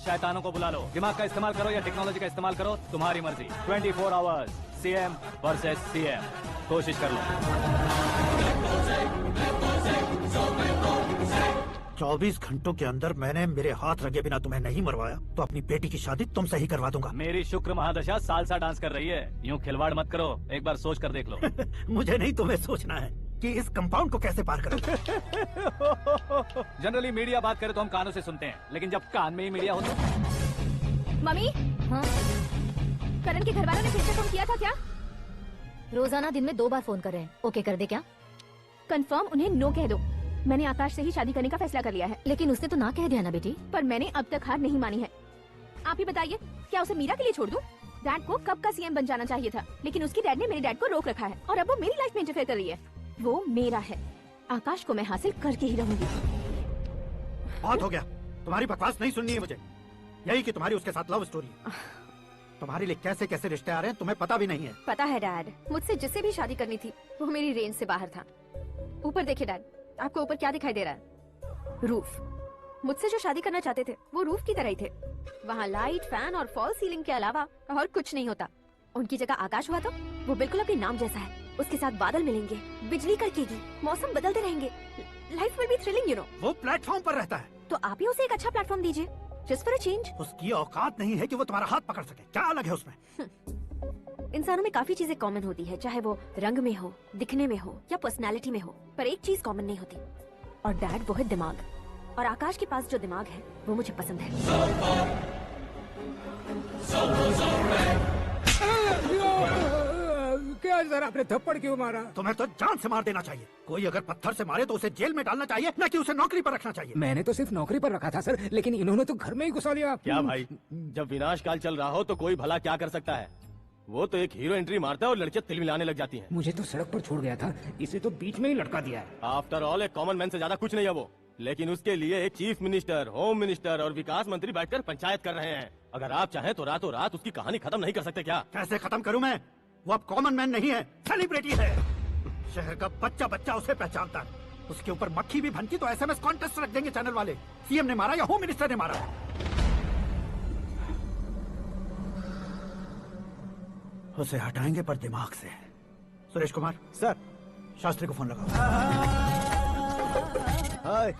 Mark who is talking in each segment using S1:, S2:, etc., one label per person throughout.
S1: शैतानों को बुला लो। दिमाग का इस्तेमाल करो या टेक्नोलॉजी का इस्तेमाल करो, तुम्हारी मर्जी। 24 आवर्स सीएम वर्सेस सीएम, कोशिश कर लो।
S2: 24 घंटों के अंदर मैंने मेरे हाथ रंगे बिना तुम्हें नहीं मरवाया तो अपनी बेटी की शादी तुमसे ही करवा दूंगा।
S1: मेरी शुक्र महादशा सालसा डांस कर रही है, यूं खिलवाड़ मत करो, एक बार सोच कर देख लो।
S2: मुझे नहीं, तुम्हें सोचना है कि इस कंपाउंड को कैसे पार करो।
S1: जनरली मीडिया बात करे तो हम कानों से सुनते हैं, लेकिन जब कान में ही मीडिया हो तो।
S3: मम्मी, हाँ? करण के घर वालों ने फिर से फोन किया था क्या?
S4: रोजाना दिन में 2 बार फोन कर रहे हैं। ओके कर दे क्या?
S3: कंफर्म उन्हें नो कह दो। मैंने आकाश से ही शादी करने का फैसला कर लिया है।
S4: लेकिन उसने तो ना कह दिया ना बेटी।
S3: पर मैंने अब तक हार नहीं मानी है। आप ही बताइए, क्या उसे मीरा के लिए छोड़ दूं? डैड को कब का सीएम बन जाना चाहिए था, लेकिन उसकी डैड ने मेरे डैड को रोक रखा है और अब वो मेरी लाइफ में इंटरफेयर कर रही है। वो मेरा है, आकाश को मैं हासिल करके ही रहूंगी।
S2: बहुत हो गया, तुम्हारी बकवास नहीं सुननी है मुझे। यही कि तुम्हारी उसके साथ लव स्टोरी है। तुम्हारे लिए कैसे कैसे रिश्ते आ रहे हैं तुम्हें पता भी नहीं है।
S3: पता है डैड, मुझसे जिससे भी शादी करनी थी वो मेरी रेंज से बाहर था। ऊपर देखिए डैड, आपको ऊपर क्या दिखाई दे रहा है? रूफ। मुझसे जो शादी करना चाहते थे वो रूफ की तरह ही थे। वहाँ लाइट, फैन और फॉल सीलिंग के अलावा और कुछ नहीं होता। उनकी जगह आकाश हुआ तो वो बिल्कुल अपने नाम जैसा है। उसके साथ बादल मिलेंगे, बिजली कड़केगी, मौसम बदलते रहेंगे, life will be thrilling you know.
S2: वो प्लेटफॉर्म पर रहता है
S3: तो आप ही उसे एक अच्छा प्लेटफॉर्म दीजिए, जस्ट फॉर अ चेंज।
S2: उसकी औकात नहीं है कि वो तुम्हारा हाथ पकड़ सके। क्या अलग है उसमें?
S3: इंसानों में काफी चीजें कॉमन होती है, चाहे वो रंग में हो, दिखने में हो या पर्सनालिटी में हो, पर एक चीज कॉमन नहीं होती, और डैड वो है दिमाग। और आकाश के पास जो दिमाग है वो मुझे पसंद है।
S5: क्या सर, आपने थप्पड़ क्यों मारा?
S2: तुम्हें तो जान से मार देना चाहिए। कोई अगर पत्थर से मारे तो उसे जेल में डालना चाहिए, न कि उसे नौकरी पर रखना चाहिए।
S5: मैंने तो सिर्फ नौकरी पर रखा था सर, लेकिन इन्होंने तो घर में ही घुसा लिया।
S1: क्या भाई, जब विनाश काल चल रहा हो तो कोई भला क्या कर सकता है? वो तो एक हीरो एंट्री मारता है और लड़कियां तिल मिलाने लग जाती हैं।
S5: मुझे तो सड़क पर छोड़ गया था, इसे तो बीच में ही लटका दिया है।
S1: आफ्टर ऑल एक कॉमन मैन से ज्यादा कुछ नहीं है वो, लेकिन उसके लिए एक चीफ मिनिस्टर, होम मिनिस्टर और विकास मंत्री बैठकर पंचायत कर रहे हैं। अगर आप चाहें तो रातों रात उसकी कहानी खत्म नहीं कर सकते क्या?
S2: कैसे खत्म करूं मैं? वो अब कॉमन मैन नहीं है, सेलिब्रिटी है। शहर का बच्चा बच्चा उसे पहचानता है। उसके ऊपर मक्खी भी भनकी तो एसएमएस कॉन्टेस्ट रख देंगे चैनल वाले। सीएम ने मारा या होम मिनिस्टर ने मारा। उसे हटाएंगे पर दिमाग से। सुरेश कुमार
S6: सर,
S2: शास्त्री को फोन लगाओ।
S6: Hi,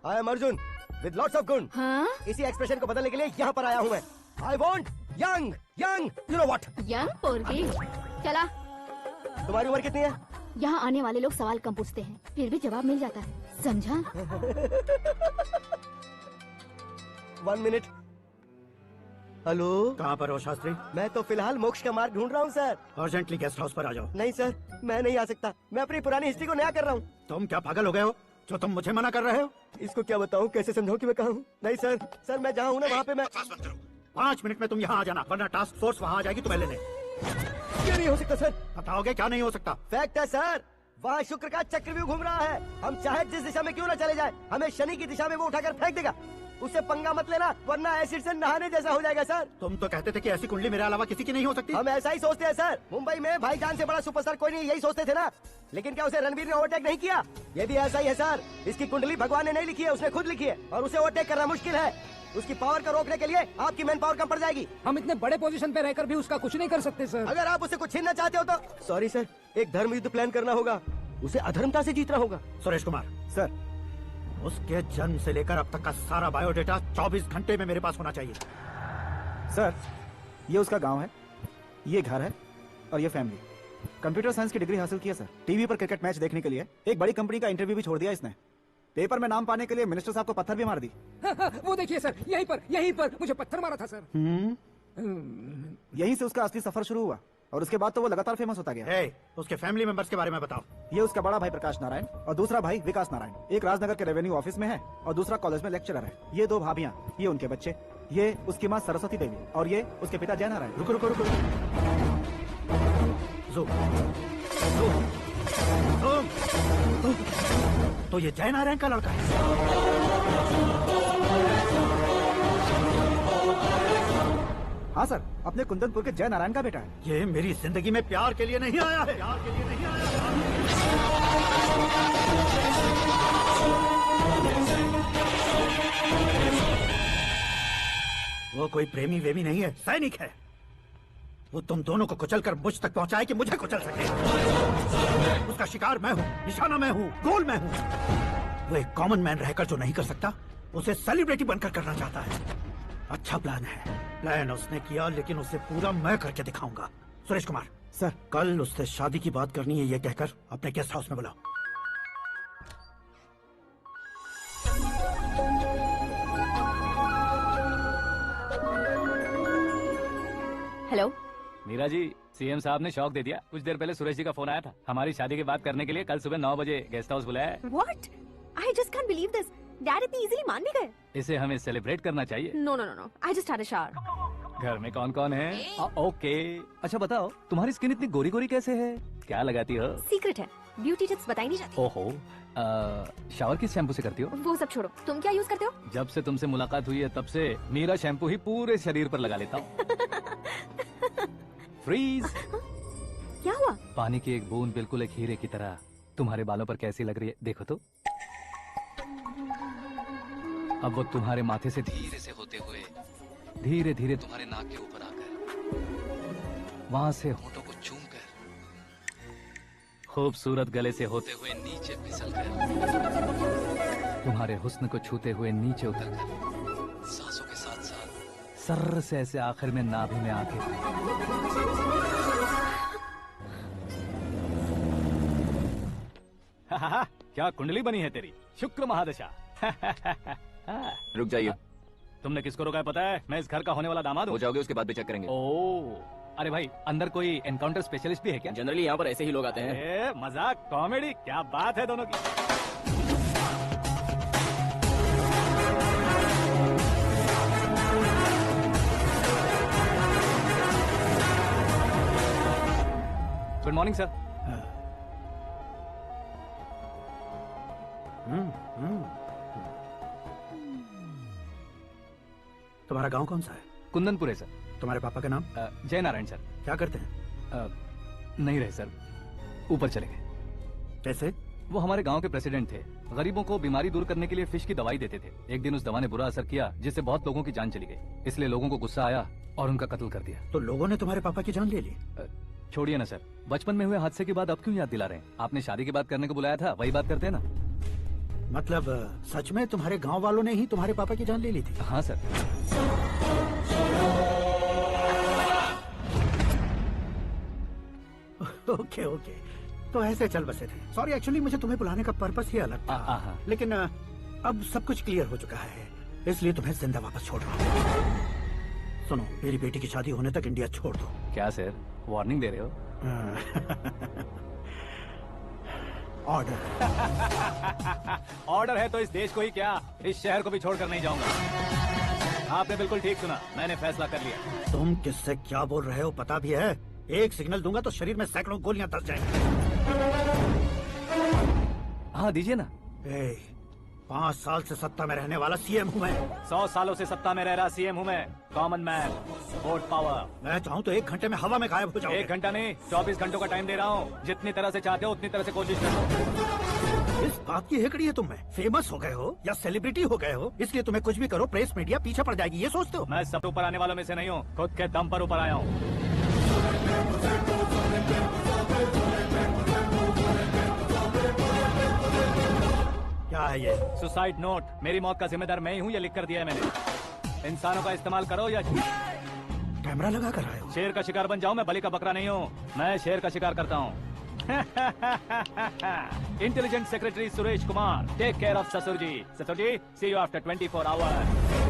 S6: I am Arjun with lots of गुण।
S3: हाँ?
S6: इसी एक्सप्रेशन को बदलने के लिए यहाँ पर आया हूँ मैं। I want young young, you know what?
S3: Young पोरगी। चला।
S6: तुम्हारी उम्र कितनी है?
S4: यहाँ आने वाले लोग सवाल कम पूछते हैं, फिर भी जवाब मिल जाता है, समझा?
S6: 1 मिनट। हेलो,
S2: कहाँ पर हो शास्त्री?
S6: मैं तो फिलहाल मोक्ष का मार्ग ढूंढ रहा हूँ सर।
S2: अर्जेंटली गेस्ट हाउस पर आ जाओ।
S6: नहीं सर, मैं नहीं आ सकता। मैं अपनी पुरानी हिस्ट्री को नया कर रहा हूँ।
S2: तुम क्या पागल हो गए हो जो तुम मुझे मना कर रहे हो?
S6: इसको क्या बताऊँ, कैसे समझाऊँ कि मैं कहाँ हूँ? नहीं सर, सर मैं जहाँ हूँ ना वहाँ पे मैं।
S2: 5 मिनट में तुम यहाँ आ जाना, वरना टास्क फोर्स वहाँ आ जाएगी तुम्हें लेने।
S6: क्यों नहीं हो सकता सर?
S2: बताओगे क्या नहीं हो सकता?
S6: फैक्ट है सर, वहाँ शुक्र का चक्रव्यूह घूम रहा है। हम चाहे जिस दिशा में क्यों न चले जाए, हमें शनि की दिशा में वो उठाकर फेंक देगा। उससे पंगा मत लेना, वरना एसिड से नहाने जैसा हो जाएगा सर।
S2: तुम तो कहते थे कि ऐसी कुंडली मेरे अलावा किसी की नहीं हो सकती।
S6: हम ऐसा ही सोचते हैं सर। मुंबई में भाईजान से बड़ा सुपरस्टार कोई नहीं, यही सोचते थे ना। लेकिन क्या उसे रणवीर ने ओवरटेक नहीं किया? ये भी ऐसा ही है सर। इसकी कुंडली भगवान ने नहीं लिखी है, उसने खुद लिखी है, और उसे ओवरटेक करना मुश्किल है। उसकी पावर को रोकने के लिए आपकी मैन पावर कम पड़ जाएगी।
S5: हम इतने बड़े पोजीशन पे रहकर भी उसका कुछ नहीं कर सकते सर।
S6: अगर आप उसे कुछ छीनना चाहते हो तो सॉरी सर, एक धर्म युद्ध प्लान करना होगा। उसे अधर्मता से जीतना होगा।
S2: सुरेश कुमार
S6: सर,
S2: उसके जन्म से लेकर अब तक का सारा बायोडेटा 24 घंटे में मेरे पास होना चाहिए।
S7: सर, ये उसका गांव है, ये घर है और ये फैमिली। कंप्यूटर साइंस की डिग्री हासिल की है सर। टीवी पर क्रिकेट मैच देखने के लिए एक बड़ी कंपनी का इंटरव्यू भी छोड़ दिया इसने। पेपर में नाम पाने के लिए मिनिस्टर साहब को पत्थर भी मार दी।
S5: वो देखिए सर, यहीं पर मुझे पत्थर मारा था सर।
S7: यहीं से उसका असली सफर शुरू हुआ और उसके बाद तो वो लगातार फेमस होता गया।
S2: उसके फैमिली मेंबर्स के बारे में बताओ।
S7: ये उसका बड़ा भाई प्रकाश नारायण और दूसरा भाई विकास नारायण। एक राजनगर के रेवेन्यू ऑफिस में है और दूसरा कॉलेज में लेक्चरर है। ये 2 भाभियां, ये उनके बच्चे, ये उसकी माँ सरस्वती देवी और ये उसके पिता जय नारायण।
S2: रुको रुको रुको। तो ये जय नारायण का लड़का है।
S7: हाँ सर, अपने कुंदनपुर के जय नारायण का बेटा है।
S2: ये मेरी जिंदगी में प्यार के लिए नहीं आया है। प्यार के लिए नहीं आया है। वो कोई प्रेमी वेमी नहीं है, सैनिक है। वो तुम दोनों को कुचलकर मुझ तक पहुंचाए कि मुझे कुचल सके। उसका शिकार मैं हूँ, निशाना मैं हूँ, गोल मैं हूँ। वो एक कॉमन मैन रहकर जो नहीं कर सकता, उसे सेलिब्रिटी बनकर करना चाहता है। अच्छा प्लान है। प्लान उसने किया, लेकिन उसे पूरा मैं करके दिखाऊंगा। सुरेश कुमार
S7: सर।
S2: कल उससे शादी की बात करनी है, ये कहकर अपने गेस्ट हाउस में बुलाओ।
S3: हेलो।
S8: मीरा जी, सीएम साहब ने शौक दे दिया। कुछ देर पहले सुरेश जी का फोन आया था, हमारी शादी की बात करने के लिए कल सुबह 9 बजे गेस्ट हाउस बुलाया है।
S3: What? I just can't believe this. Dad इतनी इजीली मान भी गए।
S8: इसे हमें सेलिब्रेट करना चाहिए।
S3: No, no, no, no. I just had a shower.
S8: घर में कौन कौन है? ओके। अच्छा बताओ, तुम्हारी स्किन इतनी गोरी गोरी कैसे है? क्या लगाती हो?
S3: सीक्रेट है, ब्यूटी टिप्स बताई नहीं जाती।
S8: ओहो, शावर किस शैम्पू से करती हो?
S3: वो सब छोड़ो, तुम क्या यूज करते हो?
S8: जब से तुमसे मुलाकात हुई है तब से मीरा शैम्पू ही पूरे शरीर पर लगा लेता हूँ। फ्रीज।
S3: क्या हुआ?
S8: पानी की एक बूंद बिल्कुल एक हीरे की तरह तुम्हारे बालों पर कैसी लग रही है, देखो तो। अब वो तुम्हारे माथे से धीरे से होते हुए धीरे धीरे तुम्हारे नाक के ऊपर आकर वहां से होठों को चूमकर खूबसूरत गले से होते हुए नीचे फिसलकर तुम्हारे हुस्न को छूते हुए नीचे उतरकर सांसों के साथ साथ सर्र से ऐसे आखिर में नाभि में आके क्या कुंडली बनी है तेरी, शुक्र महादशा।
S9: रुक जाइए।
S8: तुमने किसको रोका है पता है? मैं इस घर का होने वाला दामाद हूँ।
S9: हो जाओगे उसके बाद भी चेक करेंगे।
S8: ओ, अरे भाई, अंदर कोई एनकाउंटर स्पेशलिस्ट भी है क्या?
S9: जनरली यहाँ पर ऐसे ही लोग आते हैं।
S8: मजाक, कॉमेडी, क्या बात है दोनों की। Good morning sir.
S2: तुम्हारा गांव कौन सा है?
S8: कुंदनपुर है सर।
S2: तुम्हारे पापा का नाम?
S8: जय नारायण सर।
S2: क्या करते हैं?
S8: नहीं रहे सर, ऊपर चले गए।
S2: कैसे?
S8: वो हमारे गांव के प्रेसिडेंट थे। गरीबों को बीमारी दूर करने के लिए फिश की दवाई देते थे। एक दिन उस दवा ने बुरा असर किया, जिससे बहुत लोगों की जान चली गई। इसलिए लोगों को गुस्सा आया और उनका कत्ल कर दिया।
S2: तो लोगों ने तुम्हारे पापा की जान ले ली?
S8: छोड़िए ना सर, बचपन में हुए हादसे के बाद अब क्यों याद दिला रहे हैं? आपने शादी की बात करने को बुलाया था, वही बात करते हैं ना।
S2: मतलब सच में तुम्हारे गांव वालों ने ही तुम्हारे पापा की जान ले ली थी?
S8: हाँ सर।
S2: ओके ओके, तो ऐसे चल बसे थे। सॉरी, एक्चुअली मुझे तुम्हें बुलाने का पर्पस ही अलग था। लेकिन अब सब कुछ क्लियर हो चुका है, इसलिए तुम्हें जिंदा वापस छोड़ रहा हूँ। सुनो, मेरी बेटी की शादी होने तक इंडिया छोड़ दो।
S8: क्या सर, वार्निंग दे रहे हो?
S2: ऑर्डर।
S8: ऑर्डर है तो इस देश को ही क्या, इस शहर को भी छोड़कर नहीं जाऊंगा। आपने बिल्कुल ठीक सुना, मैंने फैसला कर लिया।
S2: तुम किससे क्या बोल रहे हो पता भी है? एक सिग्नल दूंगा तो शरीर में सैकड़ों गोलियां दस जाएंगी।
S8: हाँ दीजिए ना।
S2: 5 साल से सत्ता में रहने वाला सीएम हूँ मैं।
S8: 100 सालों से सत्ता में रह रहा सीएम हूँ मैं। Common man, vote power.
S2: मैं चाहूँ तो 1 घंटे में हवा में गायब हो जाऊँ।
S8: 1 घंटा नहीं, 24 घंटों का टाइम दे रहा हूँ। जितनी तरह से चाहते हो उतनी तरह से कोशिश करो।
S2: इस बात की हेकड़ी है तुम में? फेमस हो गए हो या सेलिब्रिटी हो गए हो, इसलिए तुम्हें कुछ भी करो प्रेस मीडिया पीछे पड़ जाएगी, ये सोचते हो?
S8: मैं सब ऊपर आने वालों में से नहीं हूँ, खुद के दम पर ऊपर आया हूँ।
S2: क्या है ये?
S8: Suicide note. मेरी मौत का जिम्मेदार मैं ही हूँ, ये लिख कर दिया है मैंने। इंसानों का इस्तेमाल करो या
S2: कैमरा लगा कर आए हो?
S8: शेर का शिकार बन जाऊं, मैं बलि का बकरा नहीं हूँ। मैं शेर का शिकार करता हूँ। Intelligent secretary Suresh Kumar, take care of ससुर जी। See you after 24 hours.